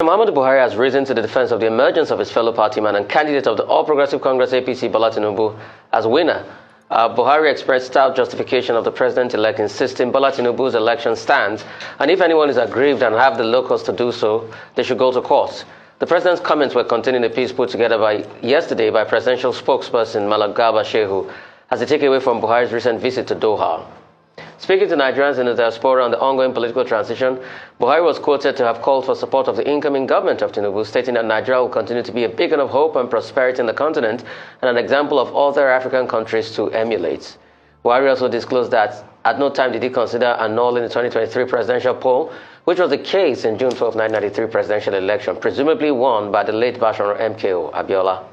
Muhammadu Buhari has risen to the defense of the emergence of his fellow party man and candidate of the All Progressive Congress APC, Bola Tinubu, as winner. Buhari expressed stout justification of the president-elect, insisting Bola Tinubu's election stands, and if anyone is aggrieved and have the locals to do so, they should go to court. The president's comments were contained in a piece put together yesterday by presidential spokesperson Malam Garba Shehu as a takeaway from Buhari's recent visit to Doha. Speaking to Nigerians in the diaspora on the ongoing political transition, Buhari was quoted to have called for support of the incoming government of Tinubu, stating that Nigeria will continue to be a beacon of hope and prosperity in the continent and an example of other African countries to emulate. Buhari also disclosed that at no time did he consider annulling the 2023 presidential poll, which was the case in June 12, 1993 presidential election, presumably won by the late Bashorun MKO Abiola.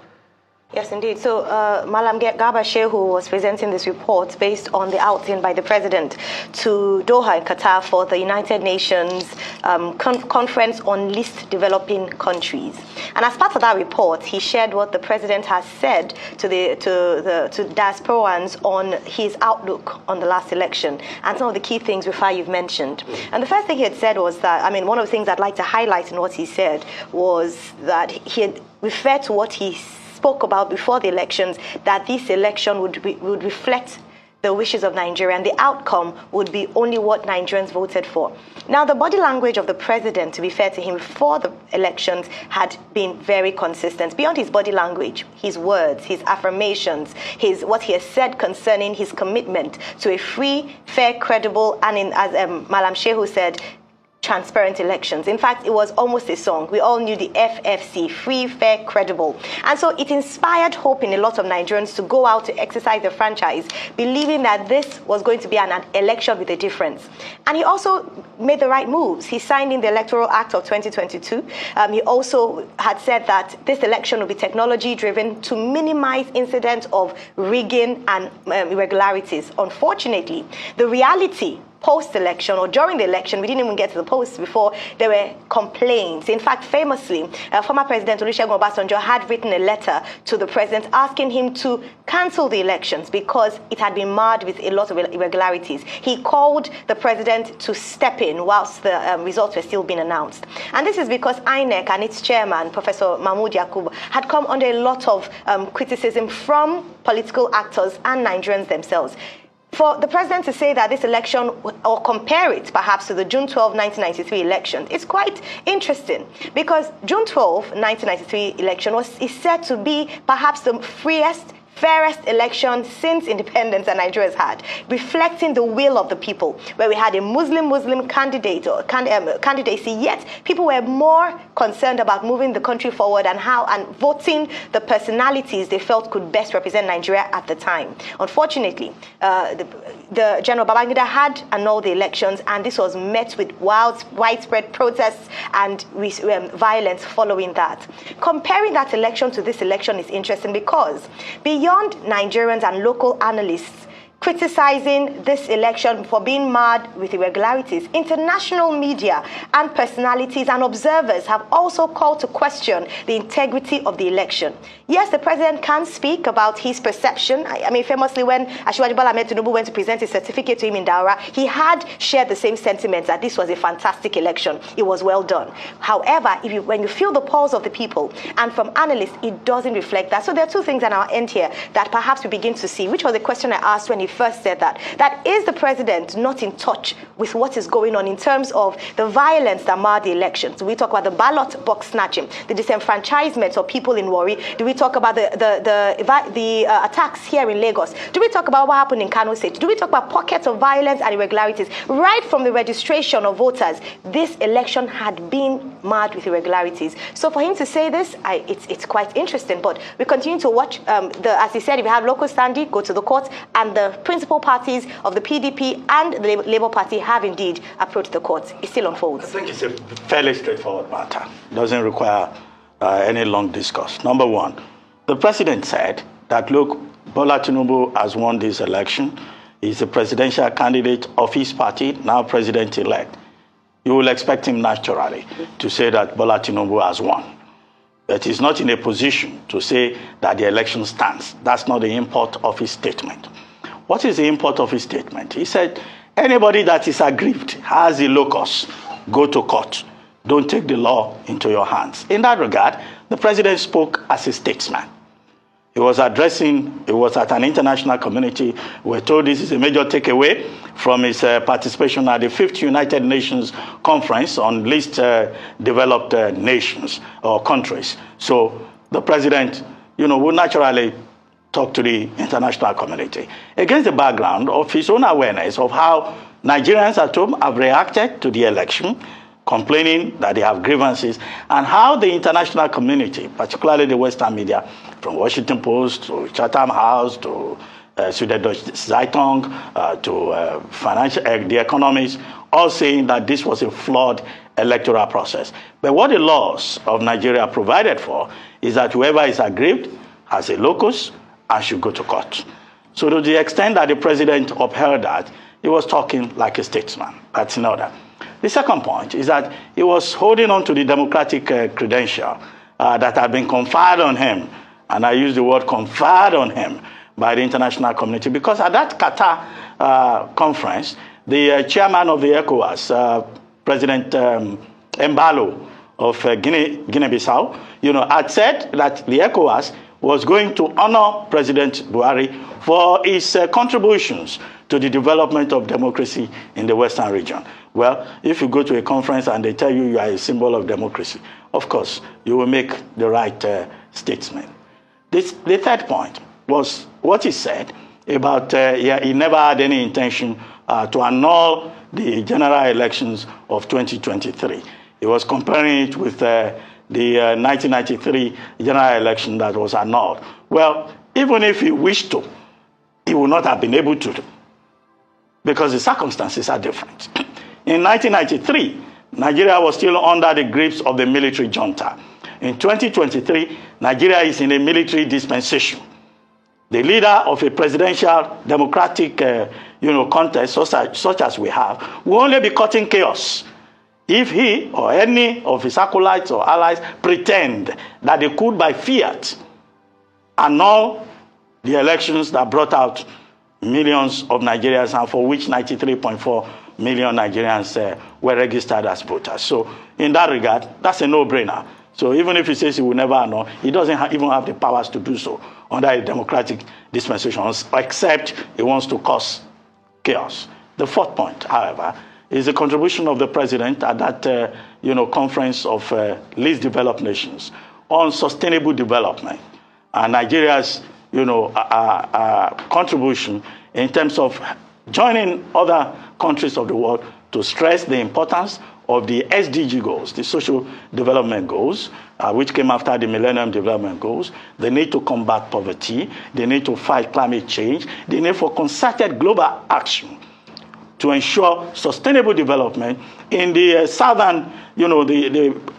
Yes, indeed. So, Malam Garba Shehu was presenting this report based on the outing by the president to Doha in Qatar for the United Nations Conference on Least Developing Countries. And as part of that report, he shared what the president has said to diasporans on his outlook on the last election and some of the key things, Rufai, you've mentioned. And the first thing he had said was that, one of the things I'd like to highlight in what he said was that he had referred to what he spoke about before the elections, that this election would reflect the wishes of Nigeria and the outcome would be only what Nigerians voted for. Now, the body language of the president, to be fair to him, before the elections had been very consistent. Beyond his body language, his words, his affirmations, what he has said concerning his commitment to a free, fair, credible, and as Malam Shehu said, transparent elections. In fact, it was almost a song. We all knew the FFC, free, fair, credible. And so it inspired hope in a lot of Nigerians to go out to exercise their franchise, believing that this was going to be an election with a difference. And he also made the right moves. He signed in the Electoral Act of 2022. He also had said that this election will be technology-driven to minimize incidents of rigging and irregularities. Unfortunately, the reality post-election or during the election, we didn't even get to the post before there were complaints. In fact, famously, former President Olusegun Obasanjo had written a letter to the president asking him to cancel the elections because it had been marred with a lot of irregularities. He called the president to step in whilst the results were still being announced. And this is because Inec and its chairman, Professor Mahmood Yakub, had come under a lot of criticism from political actors and Nigerians themselves. For the president to say that this election, or compare it perhaps to the June 12, 1993 election, is quite interesting because June 12, 1993 election is said to be perhaps the freest, fairest election since independence that Nigeria has had, reflecting the will of the people, where we had a Muslim candidate or candidacy, yet people were more concerned about moving the country forward and voting the personalities they felt could best represent Nigeria at the time. Unfortunately, the General Babangida had annulled the elections, and this was met with widespread protests and violence following that. Comparing that election to this election is interesting because beyond Nigerians and local analysts criticizing this election for being marred with irregularities, international media and personalities and observers have also called to question the integrity of the election. Yes, the president can speak about his perception. Famously, when Asiwaju Bola Ahmed Tinubu went to present his certificate to him in Daura, he had shared the same sentiments that this was a fantastic election. It was well done. However, when you feel the pulse of the people, and from analysts, it doesn't reflect that. So there are two things on our end here that perhaps we begin to see, which was the question I asked when he first said that is the president not in touch with what is going on in terms of the violence that marred the elections? Do we talk about the ballot box snatching, the disenfranchisement of people in Warri? Do we talk about the attacks here in Lagos? Do we talk about what happened in Kano State? Do we talk about pockets of violence and irregularities? Right from the registration of voters, this election had been marred with irregularities. So for him to say this, it's quite interesting. But we continue to watch. As he said, if you have local standing, go to the court, and the principal parties of the PDP and the Labour Party have indeed approached the courts. It still unfolds. I think it's a fairly straightforward matter. It doesn't require any long discourse. Number one, the president said that, look, Bola Tinubu has won this election. He's the presidential candidate of his party, now president-elect. You will expect him naturally to say that Bola Tinubu has won. But he's not in a position to say that the election stands. That's not the import of his statement. What is the import of his statement? He said, anybody that is aggrieved, has a locus, go to court. don't take the law into your hands. In that regard, the president spoke as a statesman. He was at an international community. We're told this is a major takeaway from his participation at the 5th United Nations Conference on least developed nations or countries. So the president, will naturally talk to the international community against the background of his own awareness of how Nigerians at home have reacted to the election, complaining that they have grievances, and how the international community, particularly the Western media, from Washington Post to Chatham House to Süddeutsche Zeitung to The Economist, all saying that this was a flawed electoral process. But what the laws of Nigeria provided for is that whoever is aggrieved has a locus and should go to court. So to the extent that the president upheld that, he was talking like a statesman. That's in order. The second point is that he was holding on to the democratic credential that had been conferred on him, and I use the word conferred on him, by the international community, because at that Qatar conference, the chairman of the ECOWAS, President Embalo of Guinea-Bissau, had said that the ECOWAS was going to honor President Buhari for his contributions to the development of democracy in the Western region. Well, if you go to a conference and they tell you you are a symbol of democracy, of course, you will make the right statement. The third point was what he said about he never had any intention to annul the general elections of 2023. He was comparing it with the 1993 general election that was annulled. Well, even if he wished to, he would not have been able to, because the circumstances are different. In 1993, Nigeria was still under the grips of the military junta. In 2023, Nigeria is in a military dispensation. The leader of a presidential democratic contest such as we have will only be causing chaos if he or any of his acolytes or allies pretend that they could, by fiat, annul the elections that brought out millions of Nigerians and for which 93.4 million Nigerians were registered as voters. So in that regard, that's a no-brainer. So even if he says he will never annul, he doesn't even have the powers to do so under a democratic dispensation, except he wants to cause chaos. The fourth point, however, is the contribution of the president at that conference of least developed nations on sustainable development and Nigeria's contribution in terms of joining other countries of the world to stress the importance of the SDG goals, the social development goals, which came after the Millennium Development Goals. The need to combat poverty, the need to fight climate change, the need for concerted global action to ensure sustainable development in the southern, the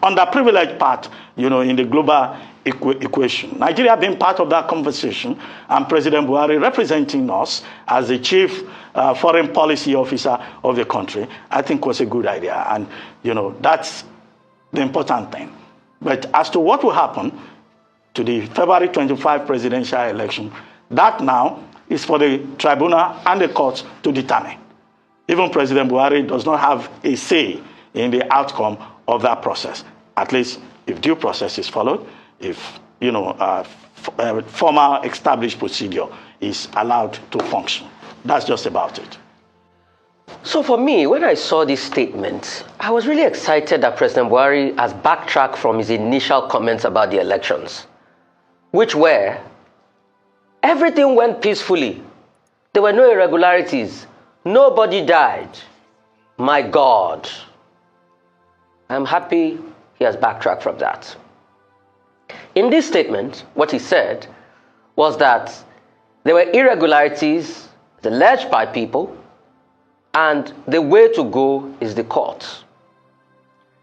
underprivileged part, in the global equation. Nigeria being part of that conversation, and President Buhari representing us as the chief foreign policy officer of the country, I think was a good idea. And, that's the important thing. But as to what will happen to the February 25 presidential election, that now is for the tribunal and the courts to determine. Even President Buhari does not have a say in the outcome of that process, at least if due process is followed, if a formal established procedure is allowed to function. That's just about it. So for me, when I saw this statement, I was really excited that President Buhari has backtracked from his initial comments about the elections, which were, everything went peacefully. There were no irregularities. Nobody died. My God. I'm happy he has backtracked from that. In this statement, what he said was that there were irregularities alleged by people, and the way to go is the court.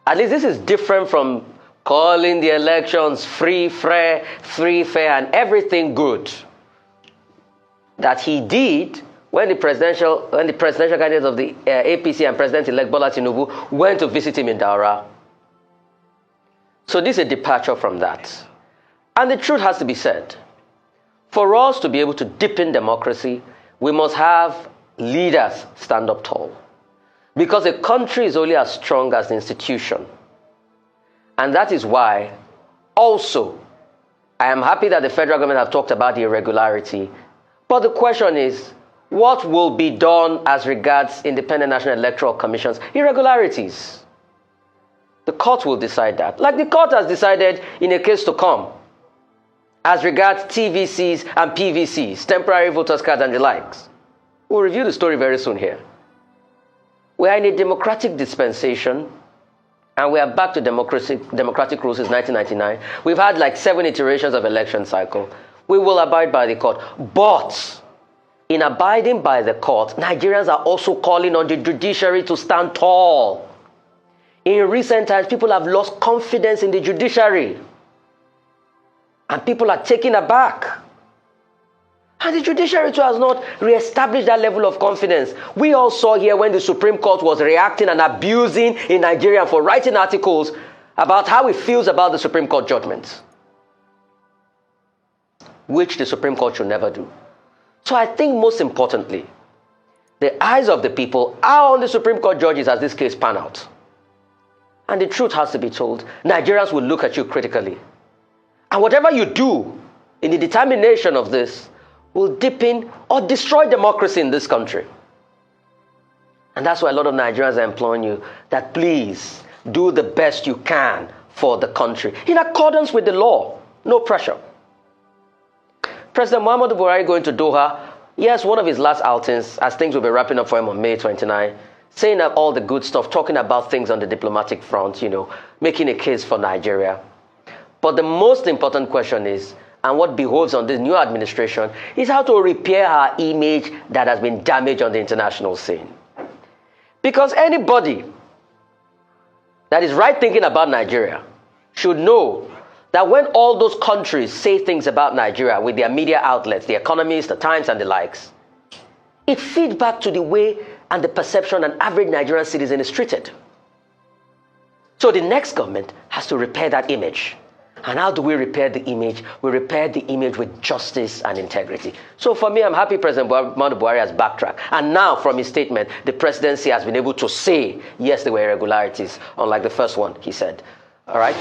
At least this is different from calling the elections free, fair, and everything good that he did when the presidential candidates of the APC and President-elect Bola Tinubu went to visit him in Daura. So this is a departure from that. And the truth has to be said. For us to be able to deepen democracy, we must have leaders stand up tall. Because a country is only as strong as the institution And that is why, also, I am happy that the federal government have talked about the irregularity. But the question is, what will be done as regards Independent National Electoral Commission's irregularities? The court will decide that. Like the court has decided in a case to come, as regards TVCs and PVCs, temporary voters cards and the likes. We'll review the story very soon here. We are in a democratic dispensation, and we are back to democratic rules since 1999. We've had like 7 iterations of election cycle. We will abide by the court. But in abiding by the court, Nigerians are also calling on the judiciary to stand tall. In recent times, people have lost confidence in the judiciary. And people are taken aback. And the judiciary too has not re-established that level of confidence. We all saw here when the Supreme Court was reacting and abusing a Nigerian for writing articles about how he feels about the Supreme Court judgments, which the Supreme Court should never do. So I think most importantly, the eyes of the people are on the Supreme Court judges as this case pan out. And the truth has to be told. Nigerians will look at you critically. And whatever you do in the determination of this will deepen or destroy democracy in this country. And that's why a lot of Nigerians are imploring you that please do the best you can for the country in accordance with the law. No pressure. President Muhammadu Buhari going to Doha. Yes, one of his last outings, as things will be wrapping up for him on May 29, saying all the good stuff, talking about things on the diplomatic front, making a case for Nigeria. But the most important question is, and what behoves on this new administration, is how to repair our image that has been damaged on the international scene. Because anybody that is right thinking about Nigeria should know that when all those countries say things about Nigeria with their media outlets, the Economist, the Times, and the likes, it feeds back to the way and the perception an average Nigerian citizen is treated. So the next government has to repair that image. And how do we repair the image? We repair the image with justice and integrity. So for me, I'm happy President Muhammadu Buhari has backtracked. And now from his statement, the presidency has been able to say, yes, there were irregularities, unlike the first one he said. All right?